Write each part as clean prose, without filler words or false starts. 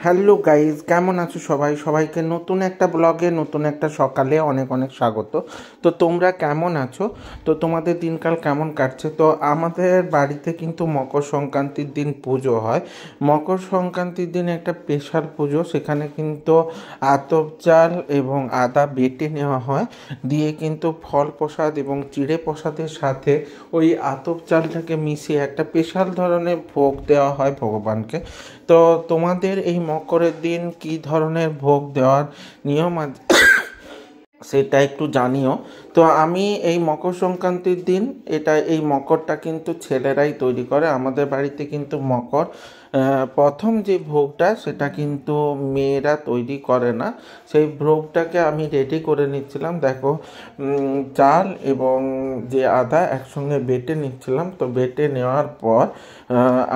Hello guys, কেমন আছো সবাই? সবাইকে নতুন একটা ব্লগে নতুন একটা সকালে অনেক অনেক স্বাগত। তো তোমরা কেমন আছো? তো তোমাদের দিনকাল কেমন কাটছে? তো আমাদের বাড়িতে কিন্তু মকর সংক্রান্তির দিন পুজো হয়। মকর সংক্রান্তির দিন একটা স্পেশাল পুজো, সেখানে কিন্তু আতপ চাল এবং আদা বেটে নেওয়া হয়, দিয়ে কিন্তু ফল প্রসাদ এবং চিড়ে প্রসাদের সাথে ওই আতপ চালটাকে মিশিয়ে একটা স্পেশাল ধরনের ভোগ দেওয়া হয় ভগবানকে। তো তোমাদের এই মকরের দিন কি ধরনের ভোগ দেওয়ার নিয়ম আছে সেটা একটু জানিও। তো আমি এই মকর সংক্রান্তির দিন এই মকরটা কিন্তু ছেলেরাই তৈরি করে। আমাদের বাড়িতে কিন্তু মকর প্রথম যে ভোগটা সেটা কিন্তু মেয়েরা তৈরি করে না। সেই ভোগটাকে আমি রেডি করে নিচ্ছিলাম। দেখো, চাল এবং যে আদা একসঙ্গে বেটে নিচ্ছিলাম। তো বেটে নেওয়ার পর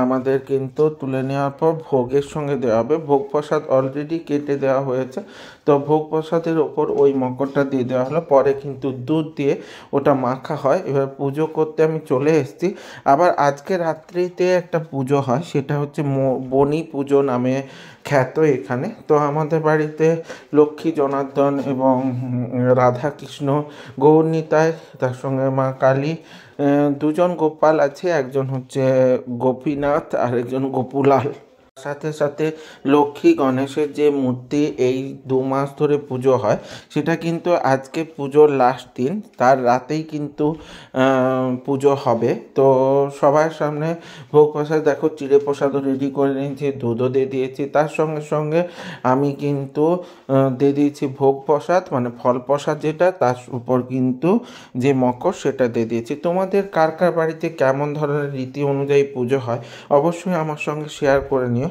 আমাদের কিন্তু তুলে নেওয়ার পর ভোগের সঙ্গে দেওয়া হবে। ভোগ প্রসাদ অলরেডি কেটে দেওয়া হয়েছে। তো ভোগ প্রসাদের ওপর ওই মকরটা দিয়ে দেওয়া হলো, পরে কিন্তু দুধ দিয়ে ওটা মাখা হয়। এবার পুজো করতে আমি চলে এসেছি। আবার আজকে রাত্রিতে একটা পুজো হয়, সেটা হচ্ছে বনি পুজো নামে খ্যাত এখানে। তো আমাদের বাড়িতে লক্ষ্মী জনার্দন এবং রাধা কৃষ্ণ, গৌরনিতাই, তার সঙ্গে মা কালী, দুজন গোপাল আছে, একজন হচ্ছে গোপীনাথ আর একজন গোপুলাল। সাথে সাথে লক্ষ্মী গণেশের যে মূর্তি এই 2 মাস ধরে পুজো হয়, সেটা কিন্তু আজকে পুজোর লাস্ট দিন, তার রাতেই কিন্তু পুজো হবে। তো সবার সামনে ভোগ প্রসাদ, দেখো চিড়ে প্রসাদও রেডি করে নিয়েছি, দুধও দিয়ে দিয়েছি, তার সঙ্গে সঙ্গে আমি কিন্তু দিয়ে দিয়েছি ভোগ প্রসাদ, মানে ফল প্রসাদ যেটা, তার উপর কিন্তু যে মকর সেটা দিয়ে দিয়েছি। তোমাদের কার কার বাড়িতে কেমন ধরনের রীতি অনুযায়ী পুজো হয় অবশ্যই আমার সঙ্গে শেয়ার করে নিও।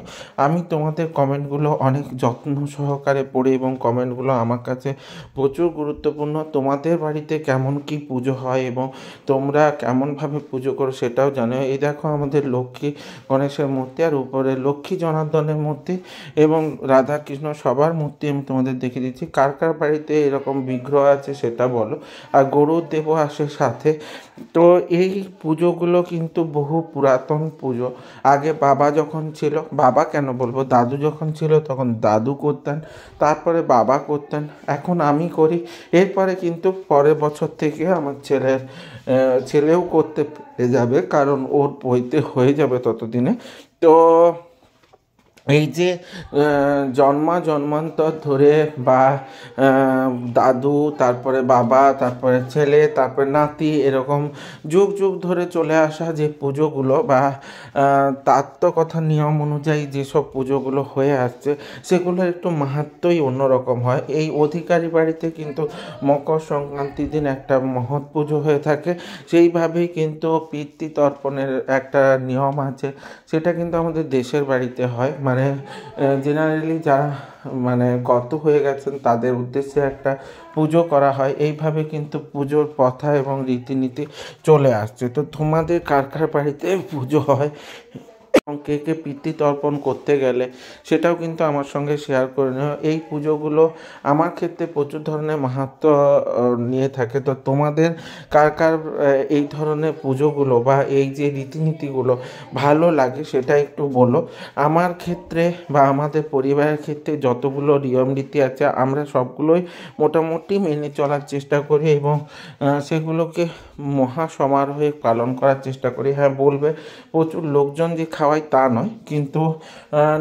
আমি তোমাদের কমেন্টগুলো অনেক যত্ন সহকারে পড়ি এবং কমেন্টগুলো আমার কাছে প্রচুর গুরুত্বপূর্ণ। তোমাদের বাড়িতে কেমন কি পুজো হয় এবং তোমরা কেমনভাবে পুজো করো সেটাও জানো। এই দেখো আমাদের লক্ষ্মী গণেশের মূর্তি, আর উপরে লক্ষ্মী জনার্দনের মূর্তি এবং রাধা কৃষ্ণ সবার মূর্তি আমি তোমাদের দেখে দিচ্ছি। কার কার বাড়িতে এরকম বিগ্রহ আছে সেটা বলো। আর গরুর দেবও আসে সাথে। তো এই পুজোগুলো কিন্তু বহু পুরাতন পুজো। আগে বাবা যখন ছিল, বাবা কেন বলবো, দাদু যখন ছিল তখন দাদু করতেন, তারপরে বাবা করতেন, এখন আমি করি। এরপরে কিন্তু পরের বছর থেকে আমার ছেলেও করতে পেরে যাবে, কারণ ওর বইতে হয়ে যাবে ততদিনে। তো এই যে জন্মান্তর ধরে বা দাদু, তারপরে বাবা, তারপরে ছেলে, তারপরে নাতি, এরকম যুগ যুগ ধরে চলে আসা যে পুজোগুলো বা তাত্ত্বকথা নিয়ম অনুযায়ী যেসব পুজোগুলো হয়ে আসছে, সেগুলোর একটু মাহাত্ম্যই অন্যরকম হয়। এই অধিকারী বাড়িতে কিন্তু মকর সংক্রান্তির দিন একটা মহৎ পুজো হয়ে থাকে। সেইভাবেই কিন্তু পিতৃতর্পণের একটা নিয়ম আছে, সেটা কিন্তু আমাদের দেশের বাড়িতে হয়। মানে জেনারেলি যারা গত হয়ে গেছেন তাদের উদ্দেশ্যে একটা পুজো করা হয়। এইভাবে কিন্তু পুজোর প্রথা এবং রীতিনীতি চলে আসছে। তো তোমাদের কার কার বাড়িতে পুজো হয় এবং কে কে পিতৃতর্পণ করতে গেলে সেটাও কিন্তু আমার সঙ্গে শেয়ার করে নেওয়া। এই পুজোগুলো আমার ক্ষেত্রে প্রচুর ধরনের মাহাত্ম্য নিয়ে থাকে। তো তোমাদের কার কার এই ধরনের পুজোগুলো বা এই যে রীতিনীতিগুলো ভালো লাগে সেটা একটু বলো। আমার ক্ষেত্রে বা আমাদের পরিবারের ক্ষেত্রে যতগুলো নিয়ম রীতি আছে আমরা সবগুলোই মোটামুটি মেনে চলার চেষ্টা করি এবং সেগুলোকে মহা সমারোহে পালন করার চেষ্টা করি। হ্যাঁ, বলবে প্রচুর লোকজন যে খাওয়ায় তা নয়, কিন্তু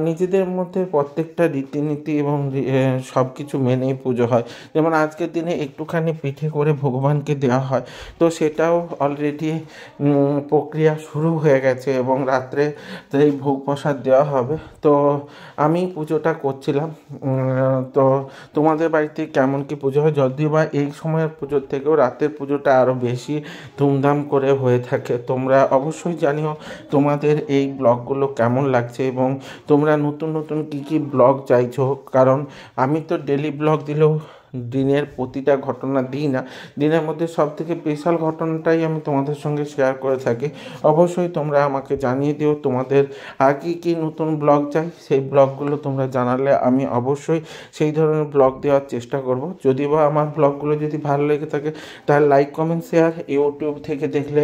নিজেদের মধ্যে প্রত্যেকটা রীতিনীতি এবং সব কিছু মেনেই পুজো হয়। যেমন আজকের দিনে একটুখানি পিঠে করে ভগবানকে দেওয়া হয়, তো সেটাও অলরেডি প্রক্রিয়া শুরু হয়ে গেছে এবং রাত্রে এই ভোগ প্রসাদ দেওয়া হবে। তো আমি পুজোটা করছিলাম। তো তোমাদের বাড়িতে কেমন কি পুজো হয়? যদিও বা এই সময়ের পুজোর থেকেও রাতের পুজোটা আরও বেশি ধুমধাম করে হয়ে থাকে। তোমরা অবশ্যই জানিও তোমাদের এই ব্লগগুলো কেমন লাগছে এবং তোমরা নতুন নতুন কী কী ব্লগ চাইছো, কারণ আমি তো ডেলি ব্লগ দিলেও দিনের প্রতিটা ঘটনা দিই না, দিনের মধ্যে সবথেকে স্পেশাল ঘটনাটাই আমি তোমাদের সঙ্গে শেয়ার করে থাকি। অবশ্যই তোমরা আমাকে জানিয়ে দিও তোমাদের আর কি নতুন ব্লগ চাই, সেই ব্লগগুলো তোমরা জানালে আমি অবশ্যই সেই ধরনের ব্লগ দেওয়ার চেষ্টা করব। যদি বা আমার ব্লগগুলো যদি ভালো লেগে থাকে তাহলে লাইক কমেন্ট শেয়ার, ইউটিউব থেকে দেখলে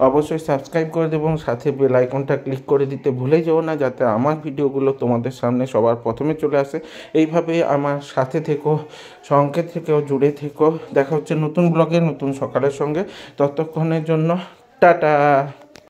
অবশ্যই সাবস্ক্রাইব করে দেবো এবং সাথে বেল আইকনটা ক্লিক করে দিতে ভুলে যেও না, যাতে আমার ভিডিওগুলো তোমাদের সামনে সবার প্রথমে চলে আসে। এইভাবে আমার সাথে থেকো, সঙ্গে থেকেও, জুড়ে থেকো। দেখা হচ্ছে নতুন ব্লগে নতুন সকালের সঙ্গে। ততক্ষণের জন্য টাটা।